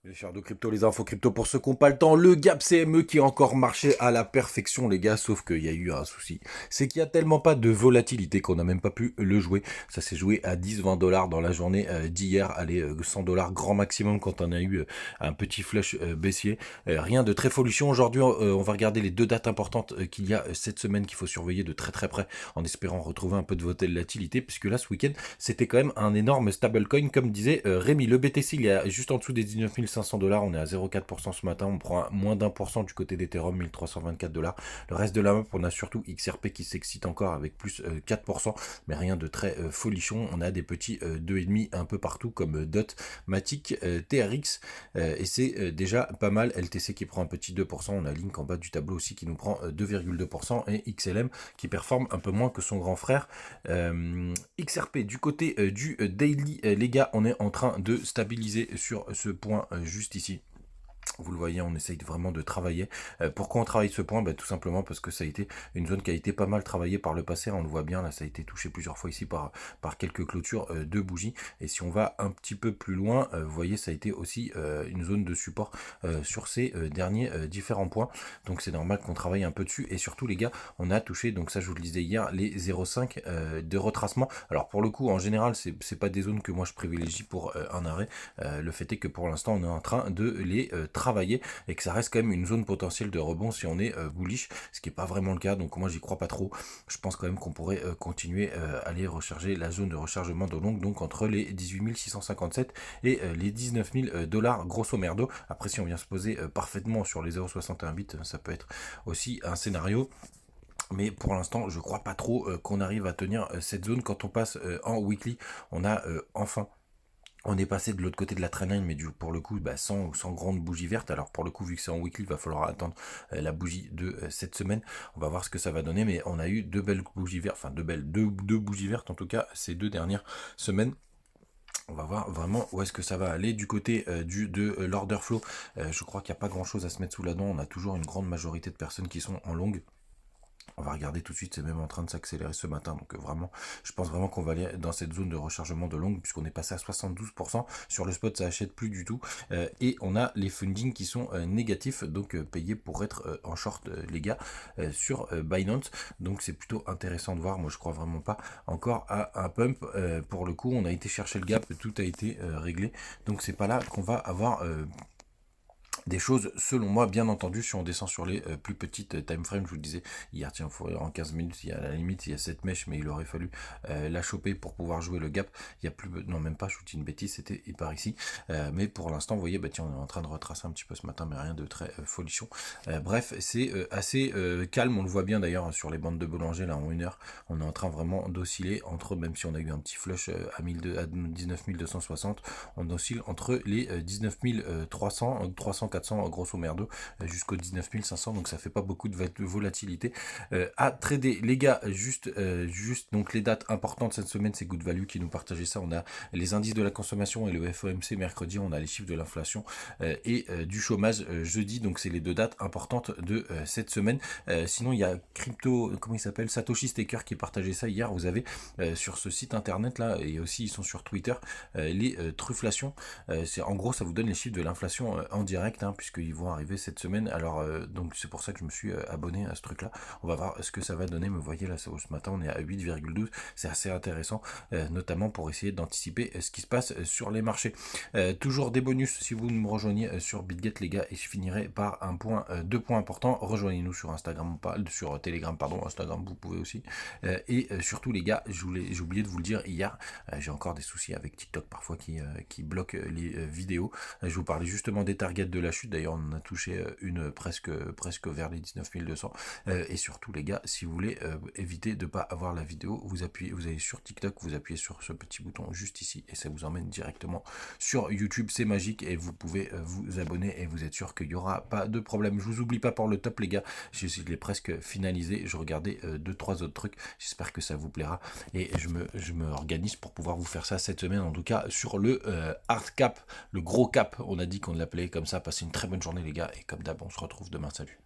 Les chers de crypto, les infos crypto pour ceux qui n'ont pas le temps. Le Gap CME qui a encore marché à la perfection, les gars, sauf qu'il y a eu un souci. C'est qu'il n'y a tellement pas de volatilité qu'on n'a même pas pu le jouer. Ça s'est joué à 10-20 $ dans la journée d'hier. Allez, 100 $ grand maximum quand on a eu un petit flush baissier. Rien de très folichon. Aujourd'hui, on va regarder les deux dates importantes qu'il y a cette semaine qu'il faut surveiller de très très près en espérant retrouver un peu de volatilité. Puisque là, ce week-end, c'était quand même un énorme stablecoin, comme disait Rémi. Le BTC, il est juste en dessous des 19 500 $, on est à 0,4% ce matin, on prend moins d'1% du côté d'Ethereum, 1324 $. Le reste de la map, on a surtout XRP qui s'excite encore avec plus 4%, mais rien de très folichon. On a des petits 2,5 un peu partout comme DOT, Matic, TRX, et c'est déjà pas mal. LTC qui prend un petit 2%, on a Link en bas du tableau aussi qui nous prend 2,2%, et XLM qui performe un peu moins que son grand frère. XRP du côté du daily, les gars, on est en train de stabiliser sur ce point juste ici. Vous le voyez, on essaye vraiment de travailler. Pourquoi on travaille ce point? Tout simplement parce que ça a été une zone qui a été pas mal travaillée par le passé. On le voit bien, là, ça a été touché plusieurs fois ici par quelques clôtures de bougies. Et si on va un petit peu plus loin, vous voyez, ça a été aussi une zone de support sur ces derniers différents points. Donc c'est normal qu'on travaille un peu dessus. Et surtout, les gars, on a touché, donc ça je vous le disais hier, les 0,5 de retracement. Alors pour le coup, en général, c'est pas des zones que moi je privilégie pour un arrêt. Le fait est que pour l'instant, on est en train de les travailler et que ça reste quand même une zone potentielle de rebond si on est bullish, ce qui n'est pas vraiment le cas. Donc moi j'y crois pas trop. Je pense quand même qu'on pourrait continuer à aller recharger la zone de rechargement de longue, donc entre les 18 657 et les 19 000 $ grosso merdo. Après, si on vient se poser parfaitement sur les 0,61 bits, ça peut être aussi un scénario. Mais pour l'instant, je crois pas trop qu'on arrive à tenir cette zone. Quand on passe en weekly, on a enfin... On est passé de l'autre côté de la trendline, mais pour le coup, sans grande bougie verte. Alors pour le coup, vu que c'est en weekly, il va falloir attendre la bougie de cette semaine. On va voir ce que ça va donner, mais on a eu deux belles bougies vertes, enfin deux bougies vertes en tout cas ces 2 dernières semaines. On va voir vraiment où est-ce que ça va aller. Du côté de l'order flow, je crois qu'il n'y a pas grand chose à se mettre sous la dent. On a toujours une grande majorité de personnes qui sont en longue. On va regarder tout de suite, c'est même en train de s'accélérer ce matin. Donc vraiment, je pense vraiment qu'on va aller dans cette zone de rechargement de longue, puisqu'on est passé à 72%. Sur le spot, ça achète plus du tout. Et on a les fundings qui sont négatifs, donc payés pour être en short, les gars, sur Binance. Donc c'est plutôt intéressant de voir. Moi, je crois vraiment pas encore à un pump. Pour le coup, on a été chercher le gap, tout a été réglé. Donc c'est pas là qu'on va avoir... des choses, selon moi, bien entendu, si on descend sur les plus petites time frames, je vous le disais hier, tiens, en 15 minutes, il y a à la limite, il y a cette mèche, mais il aurait fallu la choper pour pouvoir jouer le gap. Il y a plus, non, même pas, je vous dis une bêtise, c'était par ici. Mais pour l'instant, vous voyez, tiens, on est en train de retracer un petit peu ce matin, mais rien de très folichon. Bref, c'est assez calme, on le voit bien d'ailleurs sur les bandes de Bollinger, là, en 1 heure, on est en train vraiment d'osciller entre, même si on a eu un petit flush à 19 260, on oscille entre les 19 300, 400 grosso merdo jusqu'aux 19 500, donc ça fait pas beaucoup de volatilité à trader, les gars. Juste donc les dates importantes cette semaine, c'est Good Value qui nous partageait ça. On a les indices de la consommation et le FOMC mercredi, on a les chiffres de l'inflation et du chômage jeudi, donc c'est les deux dates importantes de cette semaine. Sinon il y a crypto, comment il s'appelle, Satoshi Staker qui partageait ça hier. Vous avez sur ce site internet là, et aussi ils sont sur Twitter, les trufflations. C'est en gros, ça vous donne les chiffres de l'inflation en direct, puisqu'ils vont arriver cette semaine. Alors donc c'est pour ça que je me suis abonné à ce truc là. On va voir ce que ça va donner. Mais vous voyez là, ce matin on est à 8,12. C'est assez intéressant, notamment pour essayer d'anticiper ce qui se passe sur les marchés. Toujours des bonus si vous me rejoignez sur BitGet, les gars, et je finirai par deux points importants. Rejoignez-nous sur Instagram, sur Telegram, pardon, Instagram vous pouvez aussi. Et surtout les gars, j'ai oublié de vous le dire hier, j'ai encore des soucis avec TikTok parfois qui bloque les vidéos. Je vous parlais justement des targets de la chute. D'ailleurs, on en a touché une presque vers les 19 200. Et surtout, les gars, si vous voulez éviter de ne pas avoir la vidéo, vous allez sur TikTok, vous appuyez sur ce petit bouton juste ici et ça vous emmène directement sur YouTube. C'est magique et vous pouvez vous abonner et vous êtes sûr qu'il n'y aura pas de problème. Je vous oublie pas pour le top, les gars. Je l'ai presque finalisé. Je regardais 2-3 autres trucs. J'espère que ça vous plaira et je me organise pour pouvoir vous faire ça cette semaine, en tout cas sur le hard cap, le gros cap. On a dit qu'on l'appelait comme ça. Passez une très bonne journée, les gars, et comme d'hab, on se retrouve demain. Salut.